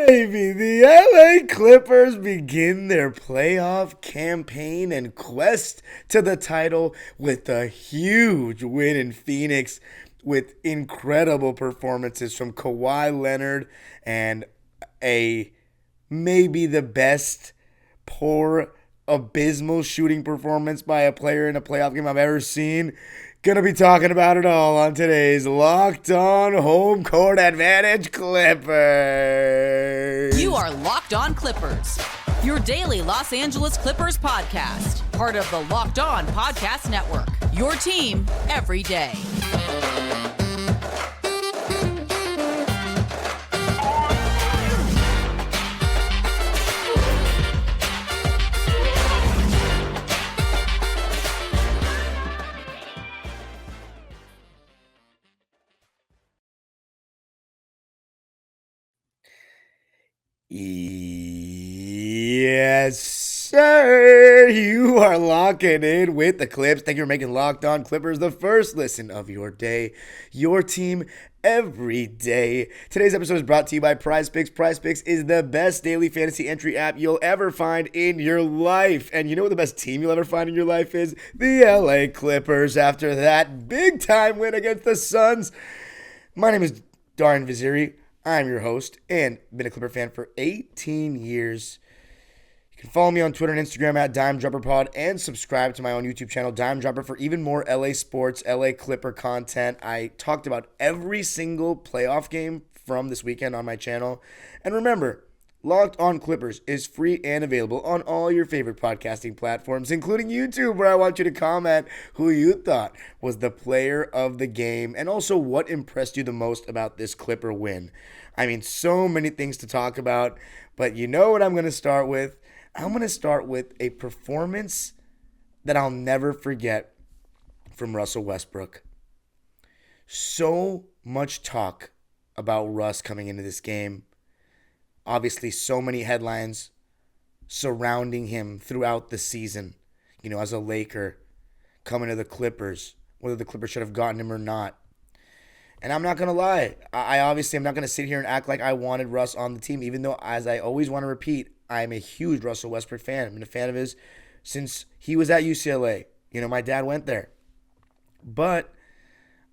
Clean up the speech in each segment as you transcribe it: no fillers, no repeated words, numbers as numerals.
baby, the LA Clippers begin their playoff campaign and quest to the title with a huge win in Phoenix with incredible performances from Kawhi Leonard and a maybe the best poor abysmal shooting performance by a player in a playoff game I've ever seen. Gonna be talking about it all on today's Locked On Home Court Advantage Clippers. You are Locked On Clippers, your daily Los Angeles Clippers podcast, part of the Locked On Podcast Network, your team every day. Yes, sir. You are locking in with the Clips. Thank you for making Locked On Clippers the first listen of your day, your team every day. Today's episode is brought to you by Prize Picks. Prize Picks is the best daily fantasy entry app you'll ever find in your life. And you know what the best team you'll ever find in your life is? The LA Clippers after that big time win against the Suns. My name is Darian Vaziri. I'm your host and been a Clipper fan for 18 years. You can follow me on Twitter and Instagram at DimeDropperPod and subscribe to my own YouTube channel, Dime Dropper, for even more LA sports, LA Clipper content. I talked about every single playoff game from this weekend on my channel. And remember, Locked On Clippers is free and available on all your favorite podcasting platforms, including YouTube, where I want you to comment who you thought was the player of the game and also what impressed you the most about this Clipper win. I mean, so many things to talk about, but you know what I'm going to start with? I'm going to start with a performance that I'll never forget from Russell Westbrook. So much talk about Russ coming into this game. Obviously, so many headlines surrounding him throughout the season. You know, as a Laker, coming to the Clippers, whether the Clippers should have gotten him or not. And I'm not going to lie. I obviously am not going to sit here and act like I wanted Russ on the team, even though, as I always want to repeat, I'm a huge Russell Westbrook fan. I've been a fan of his since he was at UCLA. You know, my dad went there. But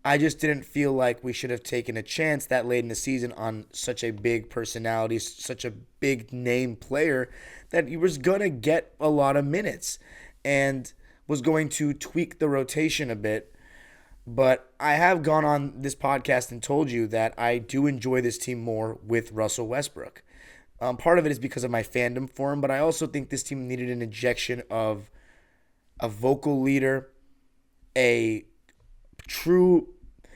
I just didn't feel like we should have taken a chance that late in the season on such a big personality, such a big name player that he was going to get a lot of minutes and was going to tweak the rotation a bit. But I have gone on this podcast and told you that I do enjoy this team more with Russell Westbrook. Part of it is because of my fandom for him, but I also think this team needed an injection of a vocal leader, a true,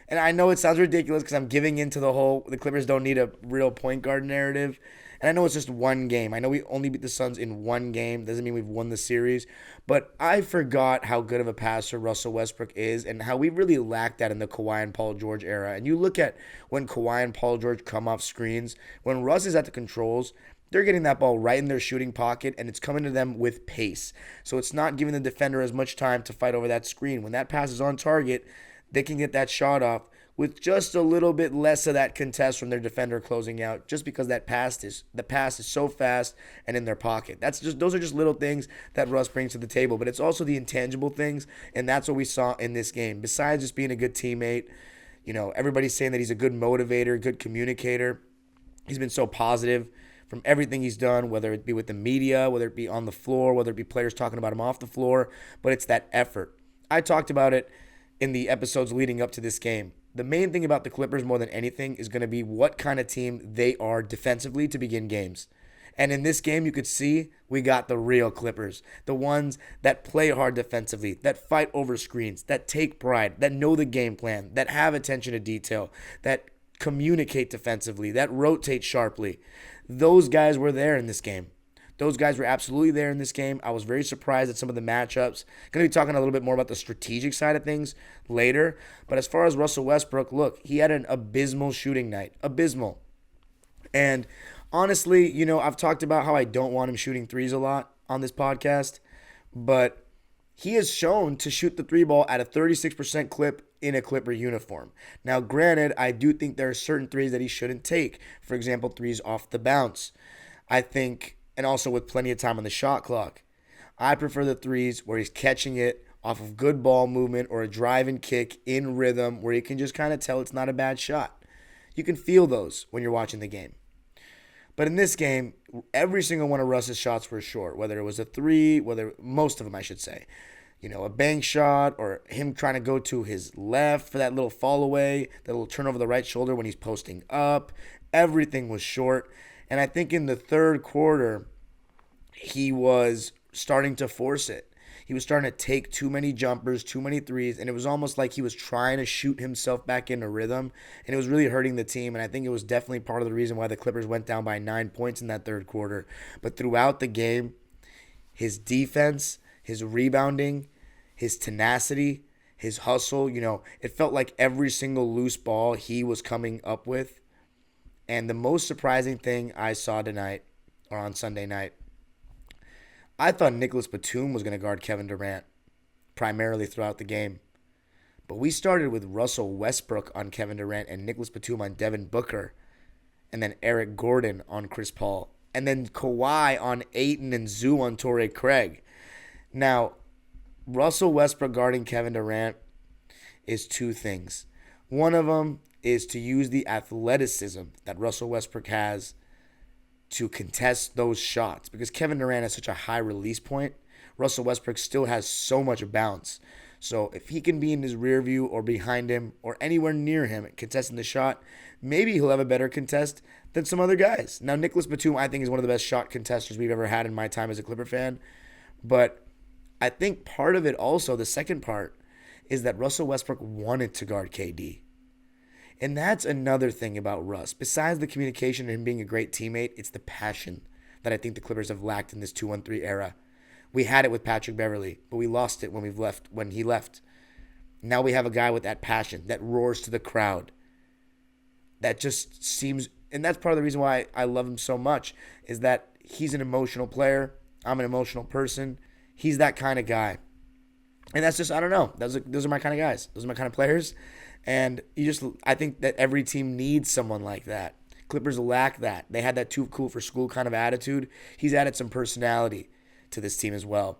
and I know it sounds ridiculous because I'm giving into the Clippers don't need a real point guard narrative. And I know it's just one game. I know we only beat the Suns in one game. Doesn't mean we've won the series. But I forgot how good of a passer Russell Westbrook is and how we really lacked that in the Kawhi and Paul George era. And you look at when Kawhi and Paul George come off screens, when Russ is at the controls, they're getting that ball right in their shooting pocket, and it's coming to them with pace. So it's not giving the defender as much time to fight over that screen. When that pass is on target, they can get that shot off with just a little bit less of that contest from their defender closing out, just because the pass is so fast and in their pocket. Those are just little things that Russ brings to the table, but it's also the intangible things, and that's what we saw in this game. Besides just being a good teammate, you know, everybody's saying that he's a good motivator, good communicator. He's been so positive from everything he's done, whether it be with the media, whether it be on the floor, whether it be players talking about him off the floor, but it's that effort. I talked about it in the episodes leading up to this game. The main thing about the Clippers more than anything is going to be what kind of team they are defensively to begin games. And in this game, you could see we got the real Clippers, the ones that play hard defensively, that fight over screens, that take pride, that know the game plan, that have attention to detail, that communicate defensively, that rotate sharply. Those guys were there in this game. Those guys were absolutely there in this game. I was very surprised at some of the matchups. Going to be talking a little bit more about the strategic side of things later. But as far as Russell Westbrook, look, he had an abysmal shooting night. Abysmal. And honestly, you know, I've talked about how I don't want him shooting threes a lot on this podcast. But he is shown to shoot the three ball at a 36% clip in a Clipper uniform. Now, granted, I do think there are certain threes that he shouldn't take. For example, threes off the bounce. I think, and also with plenty of time on the shot clock. I prefer the threes where he's catching it off of good ball movement or a drive and kick in rhythm where you can just kind of tell it's not a bad shot. You can feel those when you're watching the game. But in this game, every single one of Russ's shots were short, whether it was a three, most of them I should say. A bank shot or him trying to go to his left for that little fall away, that little turn over the right shoulder when he's posting up. Everything was short. And I think in the third quarter, he was starting to force it. He was starting to take too many jumpers, too many threes, and it was almost like he was trying to shoot himself back into rhythm, and it was really hurting the team, and I think it was definitely part of the reason why the Clippers went down by 9 points in that third quarter. But throughout the game, his defense, his rebounding, his tenacity, his hustle, it felt like every single loose ball he was coming up with. And the most surprising thing I saw tonight, or on Sunday night, I thought Nicholas Batum was going to guard Kevin Durant primarily throughout the game. But we started with Russell Westbrook on Kevin Durant and Nicholas Batum on Devin Booker. And then Eric Gordon on Chris Paul. And then Kawhi on Ayton and Zoo on Torrey Craig. Now, Russell Westbrook guarding Kevin Durant is two things. One of them is to use the athleticism that Russell Westbrook has to contest those shots, because Kevin Durant has such a high release point. Russell Westbrook still has so much bounce. So if he can be in his rear view or behind him or anywhere near him contesting the shot, maybe he'll have a better contest than some other guys. Now, Nicholas Batum, I think, is one of the best shot contesters we've ever had in my time as a Clipper fan. But I think part of it also, the second part, is that Russell Westbrook wanted to guard KD. And that's another thing about Russ. Besides the communication and him being a great teammate, it's the passion that I think the Clippers have lacked in this 2-1-3 era. We had it with Patrick Beverley, but we lost it when he left. Now we have a guy with that passion that roars to the crowd. That just seems, and that's part of the reason why I love him so much, is that he's an emotional player. I'm an emotional person. He's that kind of guy. And that's just, I don't know. Those are my kind of guys. Those are my kind of players. And I think that every team needs someone like that. Clippers lack that. They had that too cool for school kind of attitude. He's added some personality to this team as well.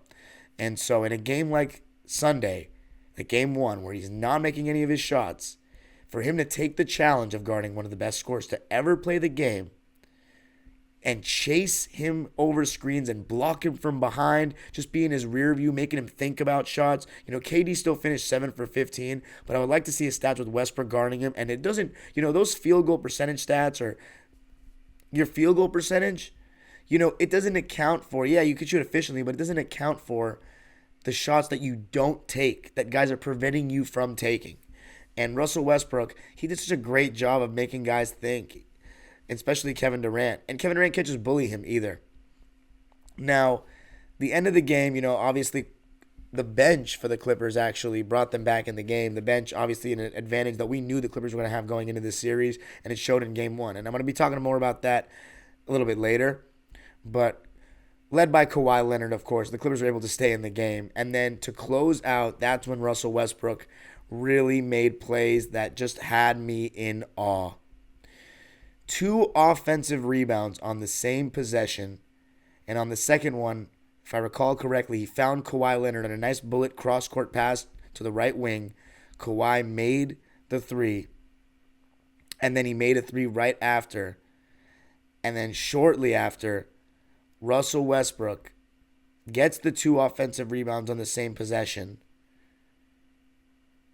And so in a game like Sunday, like game one, where he's not making any of his shots, for him to take the challenge of guarding one of the best scorers to ever play the game and chase him over screens and block him from behind, just be in his rear view, making him think about shots. KD still finished 7 for 15, but I would like to see his stats with Westbrook guarding him. And it doesn't, those field goal percentage stats or your field goal percentage, it doesn't account for, you could shoot efficiently, but it doesn't account for the shots that you don't take, that guys are preventing you from taking. And Russell Westbrook, he did such a great job of making guys think, especially Kevin Durant. And Kevin Durant can't just bully him either. Now, the end of the game, obviously the bench for the Clippers actually brought them back in the game. The bench, obviously, an advantage that we knew the Clippers were going to have going into this series, and it showed in game one. And I'm going to be talking more about that a little bit later. But led by Kawhi Leonard, of course, the Clippers were able to stay in the game. And then to close out, that's when Russell Westbrook really made plays that just had me in awe. 2 offensive rebounds on the same possession. And on the second one, if I recall correctly, he found Kawhi Leonard on a nice bullet cross-court pass to the right wing. Kawhi made the 3. And then he made a 3 right after. And then shortly after, Russell Westbrook gets the 2 offensive rebounds on the same possession.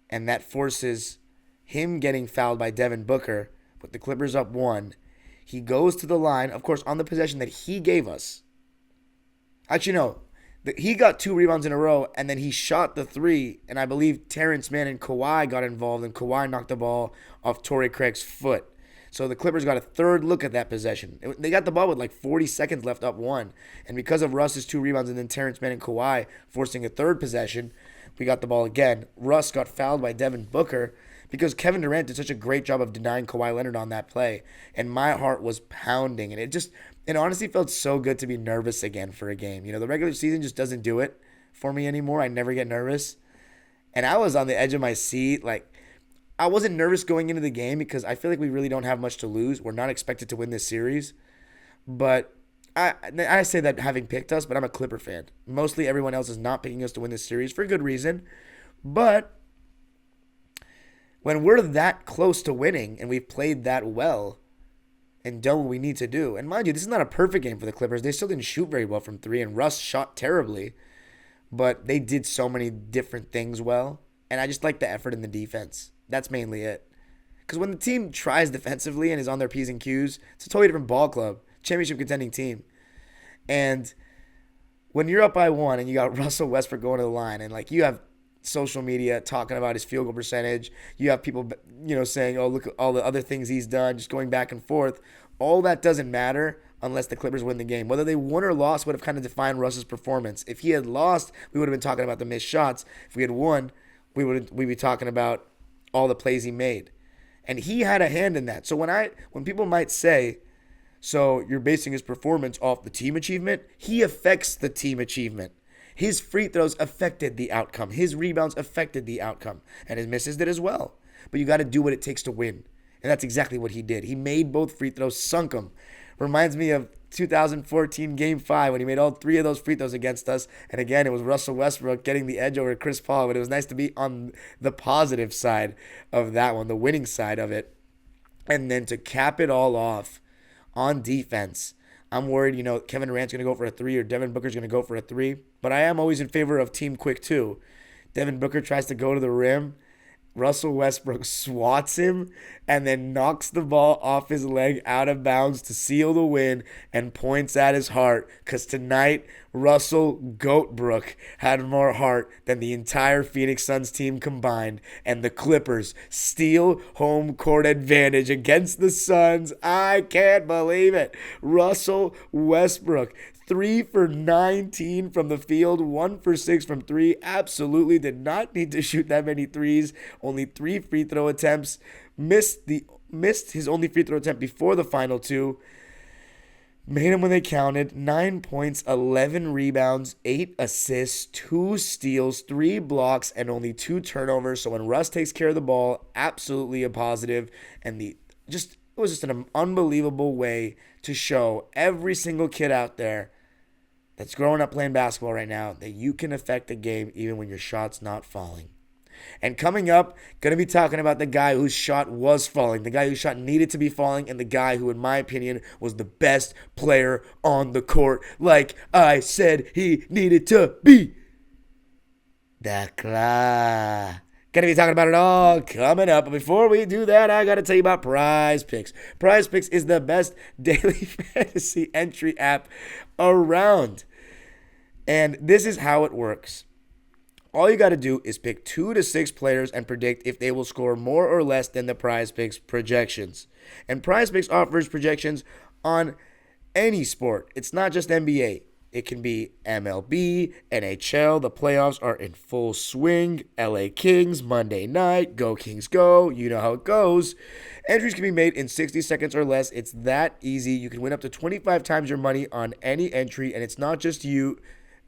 And that forces him getting fouled by Devin Booker. With the Clippers up 1, he goes to the line, of course, on the possession that he gave us. Actually, no. He got 2 rebounds in a row, and then he shot the 3, and I believe Terrence Mann and Kawhi got involved, and Kawhi knocked the ball off Torrey Craig's foot. So the Clippers got a third look at that possession. They got the ball with like 40 seconds left up 1, and because of Russ's 2 rebounds and then Terrence Mann and Kawhi forcing a third possession, we got the ball again. Russ got fouled by Devin Booker, because Kevin Durant did such a great job of denying Kawhi Leonard on that play. And my heart was pounding. And it honestly felt so good to be nervous again for a game. The regular season just doesn't do it for me anymore. I never get nervous. And I was on the edge of my seat. Like, I wasn't nervous going into the game because I feel like we really don't have much to lose. We're not expected to win this series. But I say that having picked us, but I'm a Clipper fan. Mostly everyone else is not picking us to win this series for good reason. But when we're that close to winning and we've played that well and done what we need to do, and mind you, this is not a perfect game for the Clippers. They still didn't shoot very well from three, and Russ shot terribly. But they did so many different things well, and I just like the effort in the defense. That's mainly it. Because when the team tries defensively and is on their P's and Q's, it's a totally different ball club, championship contending team. And when you're up by one and you got Russell Westbrook going to the line, and like you have social media talking about his field goal percentage, you have people, saying, oh, look at all the other things he's done, just going back and forth. All that doesn't matter unless the Clippers win the game. Whether they won or lost would have kind of defined Russ's performance. If he had lost, we would have been talking about the missed shots. If we had won, we'd be talking about all the plays he made. And he had a hand in that. So when people might say, so you're basing his performance off the team achievement, he affects the team achievement. His free throws affected the outcome. His rebounds affected the outcome. And his misses did as well. But you got to do what it takes to win. And that's exactly what he did. He made both free throws, sunk them. Reminds me of 2014 Game 5 when he made all three of those free throws against us. And again, it was Russell Westbrook getting the edge over Chris Paul. But it was nice to be on the positive side of that one, the winning side of it. And then to cap it all off on defense, I'm worried, Kevin Durant's going to go for a three or Devin Booker's going to go for a three. But I am always in favor of team quick too. Devin Booker tries to go to the rim. Russell Westbrook swats him and then knocks the ball off his leg out of bounds to seal the win and points at his heart. Because tonight, Russell Goatbrook had more heart than the entire Phoenix Suns team combined. And the Clippers steal home court advantage against the Suns. I can't believe it. Russell Westbrook, 3 for 19 from the field, 1 for 6 from three. Absolutely did not need to shoot that many threes. Only 3 free throw attempts. Missed his only free throw attempt before the final two. Made them when they counted. 9 points, 11 rebounds, 8 assists, 2 steals, 3 blocks, and only 2 turnovers. So when Russ takes care of the ball, absolutely a positive. And it was just an unbelievable way to show every single kid out there that's growing up playing basketball right now that you can affect the game even when your shot's not falling. And coming up, going to be talking about the guy whose shot was falling, the guy whose shot needed to be falling, and the guy who, in my opinion, was the best player on the court, like I said he needed to be. Dakla. Gonna be talking about it all coming up. But before we do that, I gotta tell you about Prize Picks. Prize Picks is the best daily fantasy entry app around. And this is how it works. All you gotta do is pick 2 to 6 players and predict if they will score more or less than the Prize Picks projections. And Prize Picks offers projections on any sport. It's not just NBA. It can be MLB, NHL, the playoffs are in full swing, LA Kings, Monday night, go Kings go, you know how it goes. Entries can be made in 60 seconds or less. It's that easy. You can win up to 25 times your money on any entry, and it's not just you.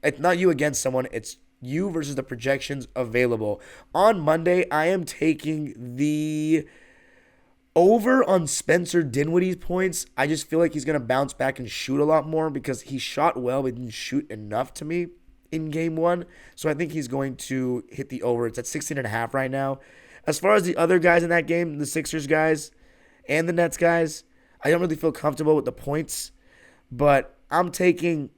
It's not you against someone. It's you versus the projections available. On Monday, I am taking the over on Spencer Dinwiddie's points. I just feel like he's going to bounce back and shoot a lot more because he shot well but didn't shoot enough to me in game 1. So I think he's going to hit the over. It's at 16.5 right now. As far as the other guys in that game, the Sixers guys and the Nets guys, I don't really feel comfortable with the points. But I'm taking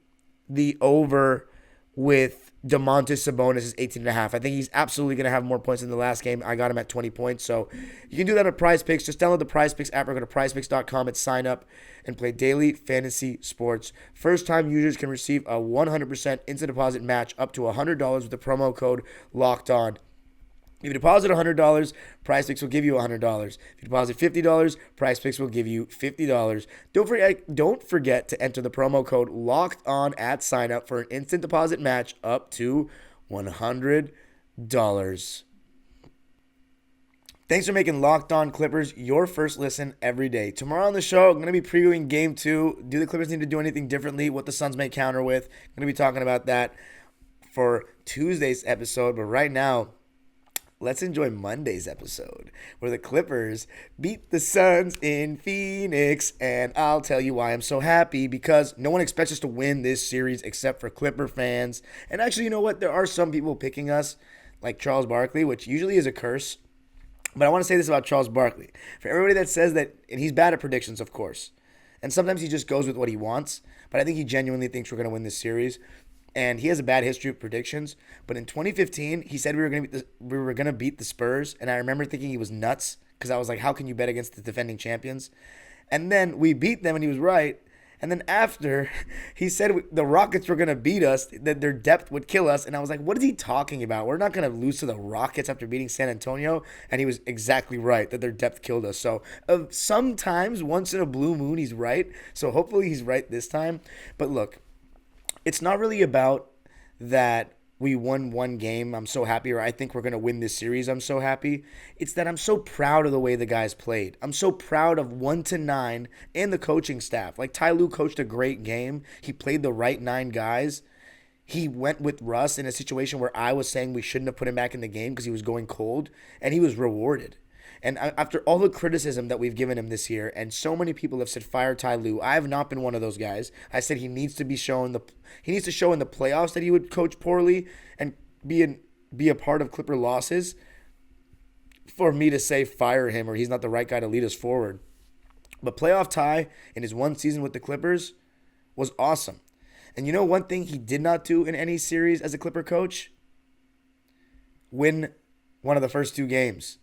the over with Domantas Sabonis is 18.5. I think he's absolutely going to have more points in the last game. I got him at 20 points. So you can do that at Prize Picks. Just download the Prize Picks app or go to prizepicks.com and sign up and play daily fantasy sports. First-time users can receive a 100% instant deposit match up to $100 with the promo code LOCKEDON. If you deposit $100, Prize Picks will give you $100. If you deposit $50, Prize Picks will give you $50. Don't forget to enter the promo code LOCKEDON at sign up for an instant deposit match up to $100. Thanks for making Locked On Clippers your first listen every day. Tomorrow on the show, I'm going to be previewing Game 2. Do the Clippers need to do anything differently? What the Suns may counter with. I'm going to be talking about that. for Tuesday's episode. But right now, let's enjoy Monday's episode where the Clippers beat the Suns in Phoenix. And I'll tell you why I'm so happy, because no one expects us to win this series except for Clipper fans. And actually, you know what? There are some people picking us, like Charles Barkley, which usually is a curse. But I want to say this about Charles Barkley. For everybody that says that, and he's bad at predictions, of course. And sometimes he just goes with what he wants. But I think he genuinely thinks we're going to win this series. And he has a bad history of predictions. But in 2015, he said we were going to beat the Spurs. And I remember thinking he was nuts, because I was like, how can you bet against the defending champions? And then we beat them, and he was right. And then after, he said the Rockets were going to beat us, that their depth would kill us. And I was like, what is he talking about? We're not going to lose to the Rockets after beating San Antonio. And he was exactly right, that their depth killed us. So sometimes, once in a blue moon, he's right. So hopefully he's right this time. But look, it's not really about that we won one game, I'm so happy, or I think we're going to win this series, I'm so happy. It's that I'm so proud of the way the guys played. I'm so proud of 1 to 9 and the coaching staff. Like, Ty Lue coached a great game. He played the right 9 guys. He went with Russ in a situation where I was saying we shouldn't have put him back in the game because he was going cold, and he was rewarded. And after all the criticism that we've given him this year, and so many people have said fire Ty Lue, I have not been one of those guys. I said he needs to show in the playoffs that he would coach poorly and be a part of Clipper losses for me to say fire him, or he's not the right guy to lead us forward. But playoff Ty in his one season with the Clippers was awesome. And you know one thing he did not do in any series as a Clipper coach? Win one of the first 2 games.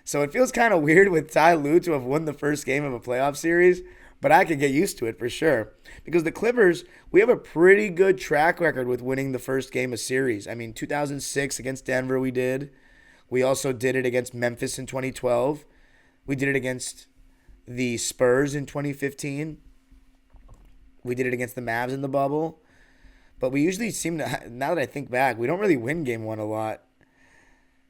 So it feels kind of weird with Ty Lue to have won the first game of a playoff series, but I could get used to it for sure. Because the Clippers, we have a pretty good track record with winning the first game of series. I mean, 2006 against Denver we did. We also did it against Memphis in 2012. We did it against the Spurs in 2015. We did it against the Mavs in the bubble. But we usually seem to, now that I think back, we don't really win game 1 a lot.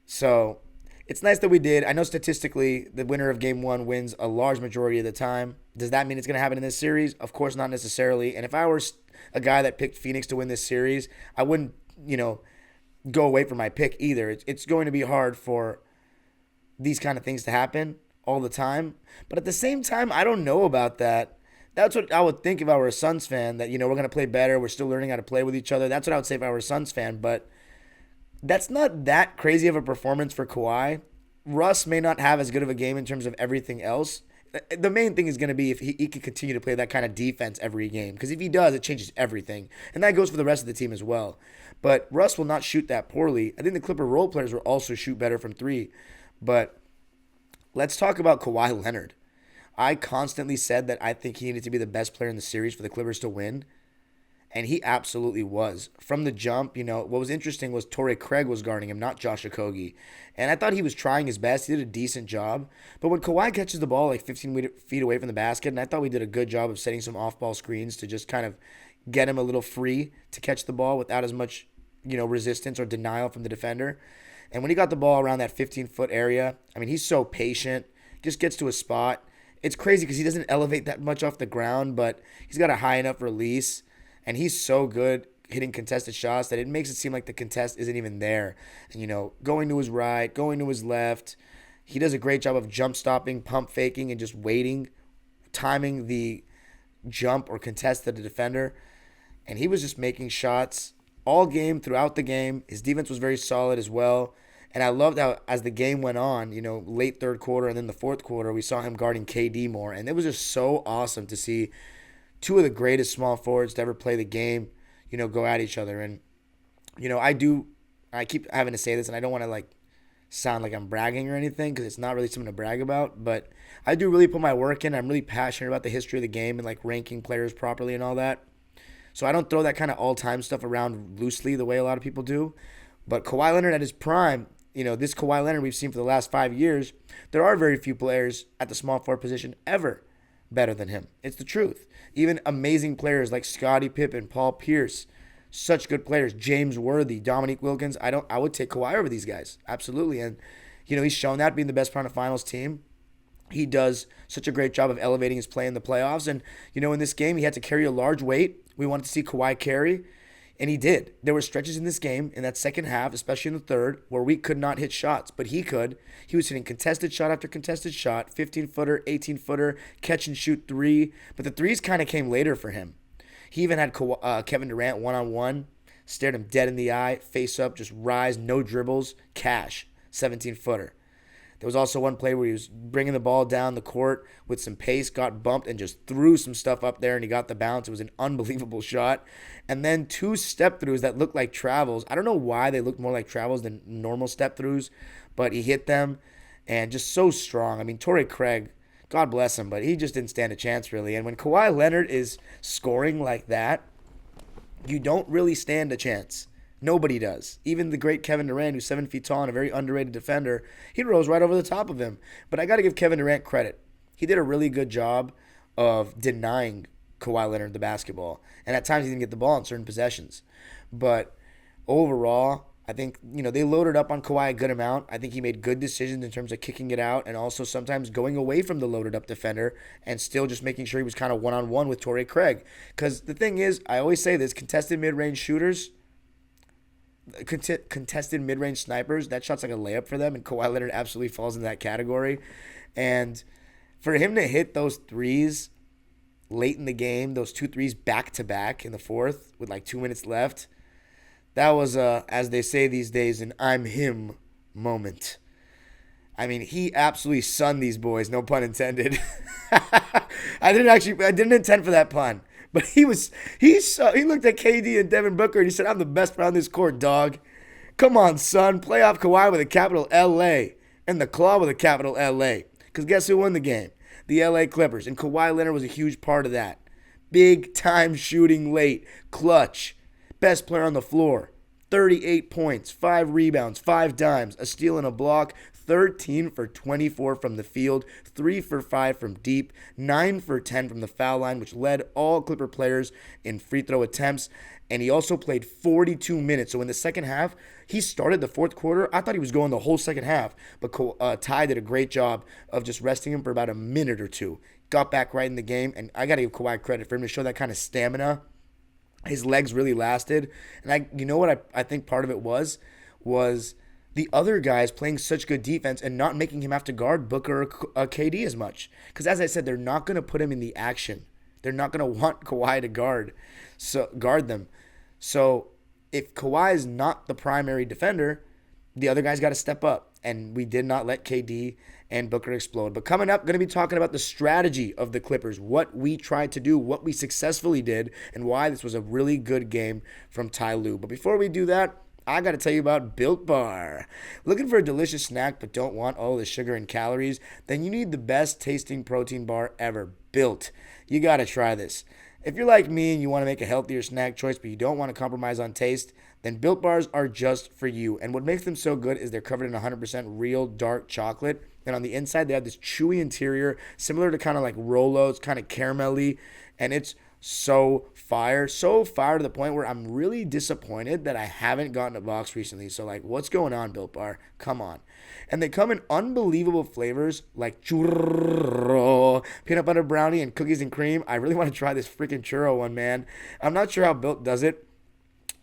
So it's nice that we did. I know statistically the winner of game 1 wins a large majority of the time. Does that mean it's going to happen in this series? Of course not necessarily. And if I were a guy that picked Phoenix to win this series, I wouldn't, go away from my pick either. It's going to be hard for these kind of things to happen all the time. But at the same time, I don't know about that. That's what I would think if I were a Suns fan, that, we're going to play better. We're still learning how to play with each other. That's what I would say if I were a Suns fan. But that's not that crazy of a performance for Kawhi. Russ may not have as good of a game in terms of everything else. The main thing is going to be if he can continue to play that kind of defense every game. Because if he does, it changes everything. And that goes for the rest of the team as well. But Russ will not shoot that poorly. I think the Clipper role players will also shoot better from 3. But let's talk about Kawhi Leonard. I constantly said that I think he needed to be the best player in the series for the Clippers to win. And he absolutely was. From the jump, what was interesting was Torrey Craig was guarding him, not Josh Okogie. And I thought he was trying his best. He did a decent job. But when Kawhi catches the ball like 15 feet away from the basket, and I thought we did a good job of setting some off-ball screens to just kind of get him a little free to catch the ball without as much, resistance or denial from the defender. And when he got the ball around that 15-foot area, I mean, he's so patient, just gets to a spot. It's crazy because he doesn't elevate that much off the ground, but he's got a high enough release. And he's so good hitting contested shots that it makes it seem like the contest isn't even there. And, going to his right, going to his left. He does a great job of jump stopping, pump faking, and just waiting, timing the jump or contest to the defender. And he was just making shots all game, throughout the game. His defense was very solid as well. And I loved how, as the game went on, late third quarter and then the fourth quarter, we saw him guarding KD more. And it was just so awesome to see 2 of the greatest small forwards to ever play the game, go at each other. And, I keep having to say this, and I don't want to, sound like I'm bragging or anything, because it's not really something to brag about. But I do really put my work in. I'm really passionate about the history of the game and, ranking players properly and all that. So I don't throw that kind of all-time stuff around loosely the way a lot of people do. But Kawhi Leonard at his prime, this Kawhi Leonard we've seen for the last 5 years, there are very few players at the small forward position ever better than him. It's the truth. Even amazing players like Scottie Pippen, Paul Pierce, such good players. James Worthy, Dominique Wilkins. I would take Kawhi over these guys. Absolutely. And, he's shown that being the best part of finals team. He does such a great job of elevating his play in the playoffs. And, in this game, he had to carry a large weight. We wanted to see Kawhi carry. And he did. There were stretches in this game, in that second half, especially in the third, where we could not hit shots. But he could. He was hitting contested shot after contested shot, 15-footer, 18-footer, catch and shoot three. But the threes kind of came later for him. He even had Kevin Durant one-on-one, stared him dead in the eye, face up, just rise, no dribbles, cash, 17-footer. There was also one play where he was bringing the ball down the court with some pace, got bumped, and just threw some stuff up there, and he got the bounce. It was an unbelievable shot. And then 2 step-throughs that looked like travels. I don't know why they looked more like travels than normal step-throughs, but he hit them, and just so strong. I mean, Torrey Craig, God bless him, but he just didn't stand a chance, really. And when Kawhi Leonard is scoring like that, you don't really stand a chance. Nobody does. Even the great Kevin Durant, who's 7 feet tall and a very underrated defender, he rose right over the top of him. But I got to give Kevin Durant credit. He did a really good job of denying Kawhi Leonard the basketball. And at times he didn't get the ball in certain possessions. But overall, I think, they loaded up on Kawhi a good amount. I think he made good decisions in terms of kicking it out and also sometimes going away from the loaded up defender and still just making sure he was kind of one-on-one with Torrey Craig. Because the thing is, I always say this, contested mid-range shooters, contested mid-range snipers, that shot's like a layup for them, and Kawhi Leonard absolutely falls in that category. And for him to hit those threes late in the game, those 2 threes back-to-back in the fourth with like 2 minutes left, that was, as they say these days, an I'm him moment. I mean, he absolutely sunned these boys, no pun intended. I didn't intend for that pun. But he looked at KD and Devin Booker and he said, I'm the best player on this court, dog. Come on, son. Playoff Kawhi with a capital L-A and the claw with a capital L-A. Because guess who won the game? The L.A. Clippers. And Kawhi Leonard was a huge part of that. Big time shooting late. Clutch. Best player on the floor. 38 points, 5 rebounds, 5 dimes, a steal and a block, 13 for 24 from the field, 3 for 5 from deep, 9 for 10 from the foul line, which led all Clipper players in free throw attempts. And he also played 42 minutes. So in the second half, he started the fourth quarter. I thought he was going the whole second half. But Ty did a great job of just resting him for about a minute or two. Got back right in the game. And I got to give Kawhi credit for him to show that kind of stamina. His legs really lasted. And you know what I think part of it was the other guys playing such good defense and not making him have to guard Booker or KD as much. Because as I said, they're not going to put him in the action. They're not going to want Kawhi to guard them. So if Kawhi is not the primary defender, the other guys got to step up. And we did not let KD and Booker explode. But coming up, going to be talking about the strategy of the Clippers, what we tried to do, what we successfully did, and why this was a really good game from Ty Lue. But before we do that, I got to tell you about Built Bar. Looking for a delicious snack but don't want all the sugar and calories? Then you need the best tasting protein bar ever, Built. You got to try this. If you're like me and you want to make a healthier snack choice but you don't want to compromise on taste, then Built Bars are just for you. And what makes them so good is they're covered in 100% real dark chocolate. And on the inside, they have this chewy interior, similar to kind of like Rolos, kind of caramelly. And it's so fire to the point where I'm really disappointed that I haven't gotten a box recently. So like, what's going on, Built Bar? Come on. And they come in unbelievable flavors like churro, peanut butter brownie, and cookies and cream. I really want to try this freaking churro one, man. I'm not sure how Built does it,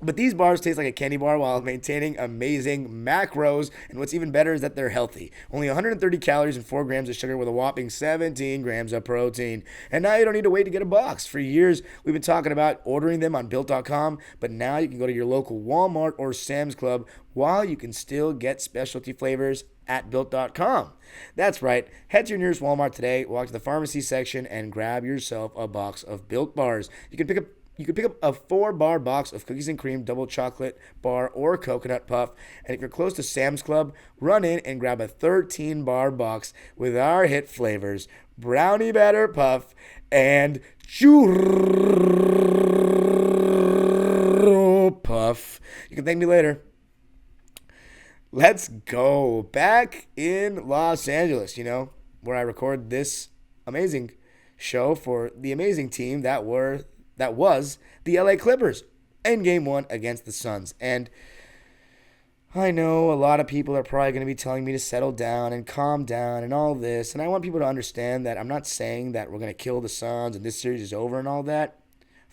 but these bars taste like a candy bar while maintaining amazing macros. And what's even better is that they're healthy. Only 130 calories and 4 grams of sugar with a whopping 17 grams of protein. And now you don't need to wait to get a box. For years, we've been talking about ordering them on Built.com, but now you can go to your local Walmart or Sam's Club while you can still get specialty flavors at Built.com. That's right. Head to your nearest Walmart today, walk to the pharmacy section, and grab yourself a box of Built Bars. You can pick up a 4-bar box of cookies and cream, double chocolate bar, or coconut puff. And if you're close to Sam's Club, run in and grab a 13-bar box with our hit flavors, brownie batter puff and churro puff. You can thank me later. Let's go back in Los Angeles, where I record this amazing show for the amazing team that was the LA Clippers in Game 1 against the Suns. And I know a lot of people are probably going to be telling me to settle down and calm down and all this. And I want people to understand that I'm not saying that we're going to kill the Suns and this series is over and all that.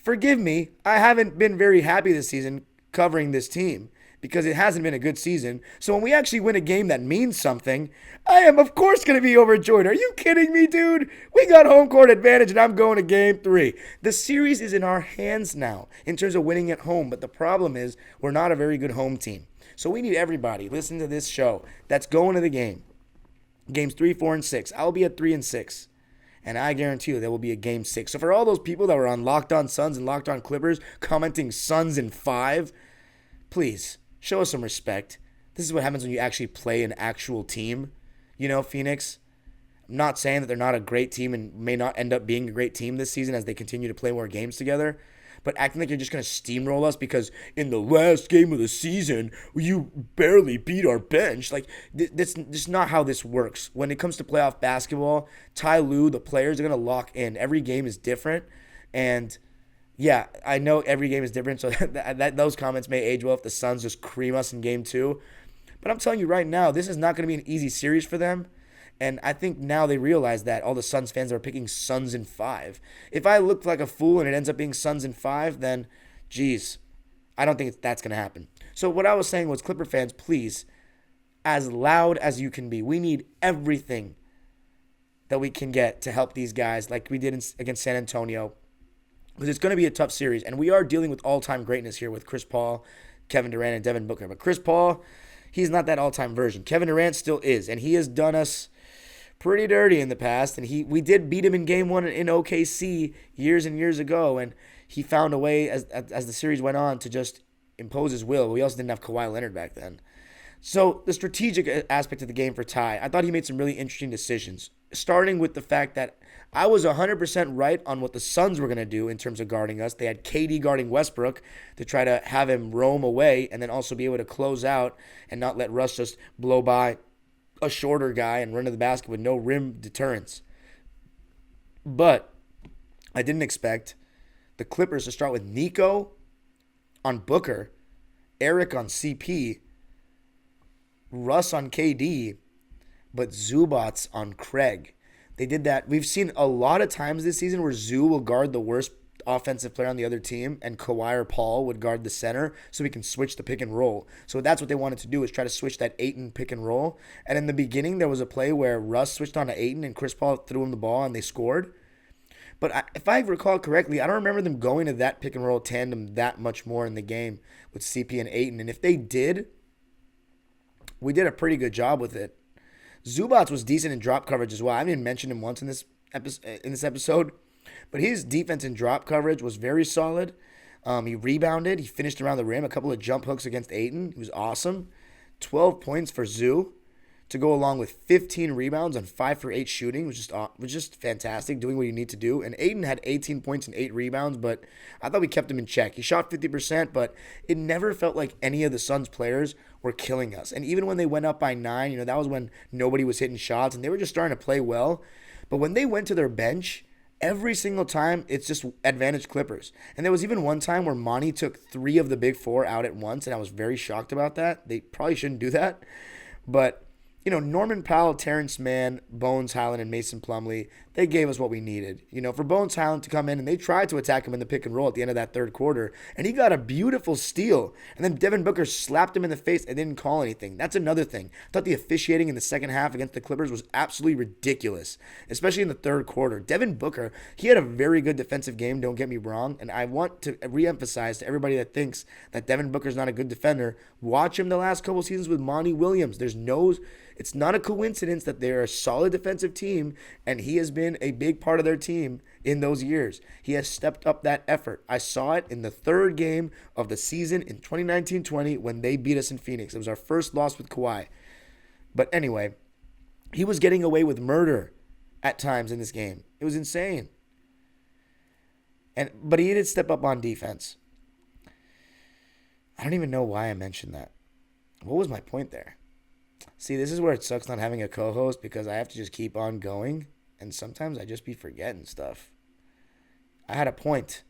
forgive me, I haven't been very happy this season covering this team because it hasn't been a good season. So when we actually win a game that means something, I am, of course, going to be overjoyed. Are you kidding me, dude? We got home court advantage, and I'm going to game 3. The series is in our hands now in terms of winning at home, but the problem is we're not a very good home team. So we need everybody, listen to this show, that's going to the game. Games 3, 4, and 6. I'll be at 3 and 6. And I guarantee you there will be a game 6. So for all those people that were on Locked On Suns and Locked On Clippers commenting Suns in 5, please show us some respect. This is what happens when you actually play an actual team. You know, Phoenix. I'm not saying that they're not a great team and may not end up being a great team this season as they continue to play more games together. But acting like you're just going to steamroll us because in the last game of the season, you barely beat our bench. Like, that's just not how this works. When it comes to playoff basketball, Ty Lue, the players are going to lock in. Every game is different. And yeah, I know every game is different, so those comments may age well if the Suns just cream us in game 2. But I'm telling you right now, this is not going to be an easy series for them. And I think now they realize that all the Suns fans are picking Suns in 5. If I look like a fool and it ends up being Suns in 5, then, geez, I don't think that's going to happen. So what I was saying was, Clipper fans, please, as loud as you can be. We need everything that we can get to help these guys like we did against San Antonio. Because it's going to be a tough series. And we are dealing with all-time greatness here with Chris Paul, Kevin Durant, and Devin Booker. But Chris Paul, he's not that all-time version. Kevin Durant still is. And he has done us pretty dirty in the past. And we did beat him in Game 1 in OKC years and years ago. And he found a way, as the series went on, to just impose his will. We also didn't have Kawhi Leonard back then. So the strategic aspect of the game for Ty, I thought he made some really interesting decisions. Starting with the fact that I was 100% right on what the Suns were going to do in terms of guarding us. They had KD guarding Westbrook to try to have him roam away and then also be able to close out and not let Russ just blow by a shorter guy and run to the basket with no rim deterrence. But I didn't expect the Clippers to start with Nico on Booker, Eric on CP, Russ on KD, but Zubats on Craig. They did that. We've seen a lot of times this season where Zoo will guard the worst offensive player on the other team and Kawhi or Paul would guard the center so we can switch the pick and roll. So that's what they wanted to do, is try to switch that Ayton pick and roll. And in the beginning, there was a play where Russ switched on to Ayton and Chris Paul threw him the ball and they scored. But if I recall correctly, I don't remember them going to that pick and roll tandem that much more in the game with CP and Ayton. And if they did, we did a pretty good job with it. Zubats was decent in drop coverage as well. I didn't mention him once in this episode, but his defense in drop coverage was very solid. He rebounded. He finished around the rim. A couple of jump hooks against Ayton. He was awesome. 12 points for Zoo to go along with 15 rebounds on 5 for 8 shooting. Was just fantastic, doing what you need to do. And Ayton had 18 points and 8 rebounds, but I thought we kept him in check. He shot 50%, but it never felt like any of the Suns players were killing us. And even when they went up by 9, that was when nobody was hitting shots and they were just starting to play well. But when they went to their bench, every single time, it's just advantage Clippers. And there was even one time where Monty took 3 of the big 4 out at once, and I was very shocked about that. They probably shouldn't do that. But Norman Powell, Terrence Mann, Bones Highland, and Mason Plumlee, they gave us what we needed. For Bones Highland to come in, and they tried to attack him in the pick and roll at the end of that third quarter, and he got a beautiful steal. And then Devin Booker slapped him in the face and didn't call anything. That's another thing. I thought the officiating in the second half against the Clippers was absolutely ridiculous, especially in the third quarter. Devin Booker, he had a very good defensive game, don't get me wrong, and I want to reemphasize to everybody that thinks that Devin Booker's not a good defender, watch him the last couple seasons with Monty Williams. It's not a coincidence that they're a solid defensive team, and he has been a big part of their team in those years. He has stepped up that effort. I saw it in the third game of the season in 2019-20 when they beat us in Phoenix. It was our first loss with Kawhi. But anyway, he was getting away with murder at times in this game. It was insane. But he did step up on defense. I don't even know why I mentioned that. What was my point there? See, this is where it sucks not having a co-host, because I have to just keep on going, and sometimes I just be forgetting stuff. I had a point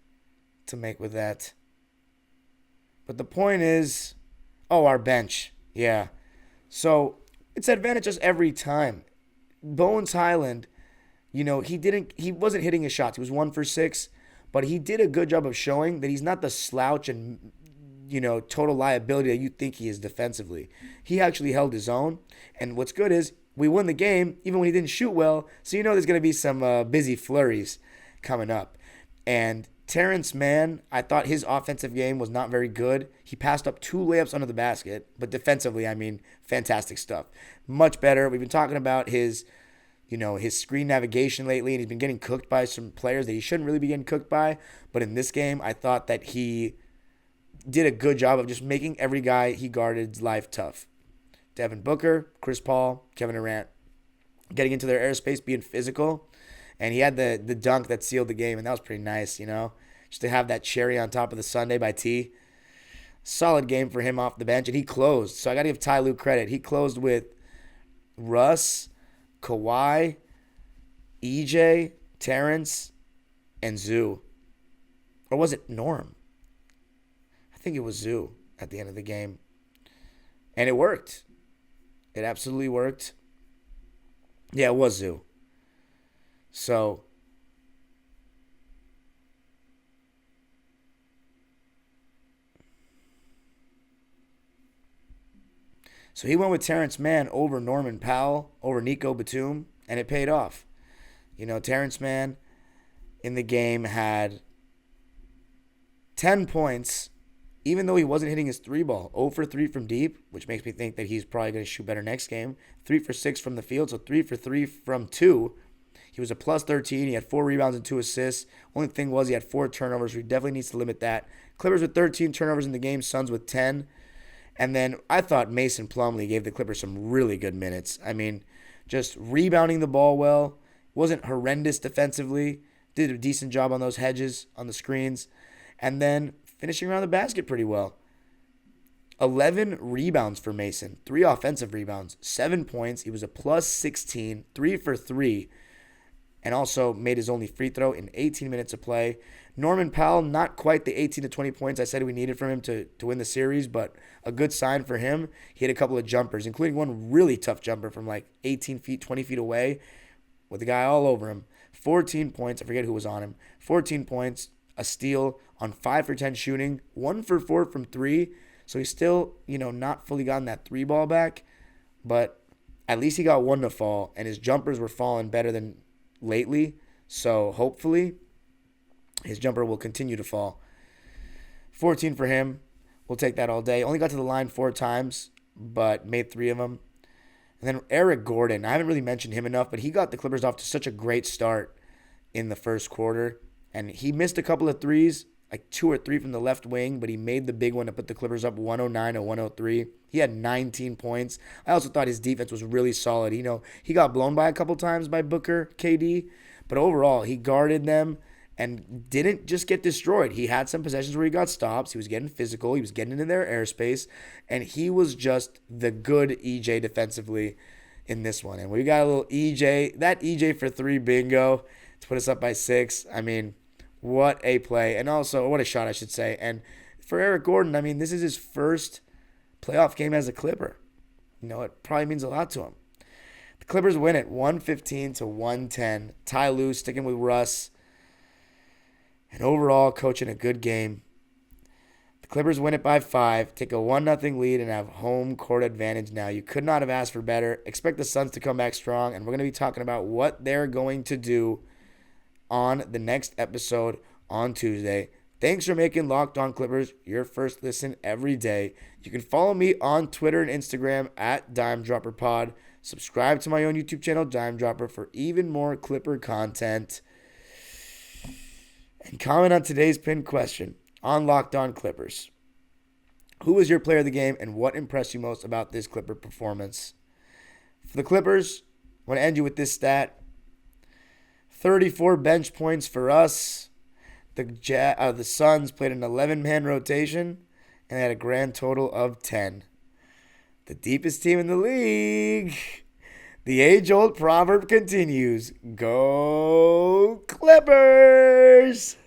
to make with that. But the point is, our bench. Yeah. So, it's advantage us every time. Bones Highland, he wasn't hitting his shots. He was 1 for 6, but he did a good job of showing that he's not the slouch and total liability that you think he is defensively. He actually held his own, and what's good is we won the game even when he didn't shoot well, so there's going to be some busy flurries coming up. And Terrence Mann, I thought his offensive game was not very good. He passed up 2 layups under the basket, but defensively, fantastic stuff. Much better. We've been talking about his screen navigation lately, and he's been getting cooked by some players that he shouldn't really be getting cooked by. But in this game, I thought that he did a good job of just making every guy he guarded's life tough. Devin Booker, Chris Paul, Kevin Durant, getting into their airspace, being physical. And he had the dunk that sealed the game, and that was pretty nice, just to have that cherry on top of the sundae by T. Solid game for him off the bench, and he closed. So I got to give Ty Lue credit. He closed with Russ, Kawhi, EJ, Terrence, and Zoo. Or was it Norm? I think it was Zoo at the end of the game. And it worked. It absolutely worked. Yeah, it was Zoo. So he went with Terrence Mann over Norman Powell, over Nico Batum, and it paid off. Terrence Mann in the game had 10 points, even though he wasn't hitting his 3-ball. 0 for 3 from deep, which makes me think that he's probably going to shoot better next game. 3 for 6 from the field, so 3 for 3 from 2. He was a plus 13. He had 4 rebounds and 2 assists. Only thing was he had 4 turnovers, so he definitely needs to limit that. Clippers with 13 turnovers in the game, Suns with 10. And then I thought Mason Plumlee gave the Clippers some really good minutes. Just rebounding the ball well. Wasn't horrendous defensively. Did a decent job on those hedges, on the screens. And then finishing around the basket pretty well. 11 rebounds for Mason. 3 offensive rebounds. 7 points. He was a plus 16. 3 for 3. And also made his only free throw in 18 minutes of play. Norman Powell, not quite the 18 to 20 points I said we needed from him to win the series, but a good sign for him. He hit a couple of jumpers, including one really tough jumper from like 18 feet, 20 feet away with the guy all over him. 14 points. I forget who was on him. 14 points, a steal on 5 for 10 shooting, 1 for 4 from 3. So he's still, not fully gotten that 3-ball back, but at least he got 1 to fall, and his jumpers were falling better than lately. So hopefully his jumper will continue to fall. 14 for him. We'll take that all day. Only got to the line 4 times, but made 3 of them. And then Eric Gordon. I haven't really mentioned him enough, but he got the Clippers off to such a great start in the first quarter. And he missed a couple of threes, like 2 or 3 from the left wing, but he made the big one to put the Clippers up 109 to 103. He had 19 points. I also thought his defense was really solid. He got blown by a couple times by Booker, KD, but overall he guarded them and didn't just get destroyed. He had some possessions where he got stops. He was getting physical. He was getting into their airspace, and he was just the good EJ defensively in this one. And we got a little EJ, that EJ for 3 bingo to put us up by 6. What a play. And also, what a shot, I should say. And for Eric Gordon, this is his first playoff game as a Clipper. It probably means a lot to him. The Clippers win it 115 to 110. Ty Lue sticking with Russ. And overall, coaching a good game. The Clippers win it by 5, take a 1-0 lead, and have home court advantage now. You could not have asked for better. Expect the Suns to come back strong, and we're going to be talking about what they're going to do on the next episode on Tuesday. Thanks for making Locked On Clippers your first listen every day. You can follow me on Twitter and Instagram at DimeDropperPod. Subscribe to my own YouTube channel, Dime Dropper, for even more Clipper content. And comment on today's pinned question on Locked On Clippers. Who was your player of the game, and what impressed you most about this Clipper performance? For the Clippers, I want to end you with this stat. 34 bench points for us. The Suns played an 11-man rotation, and they had a grand total of 10. The deepest team in the league. The age-old proverb continues. Go Clippers!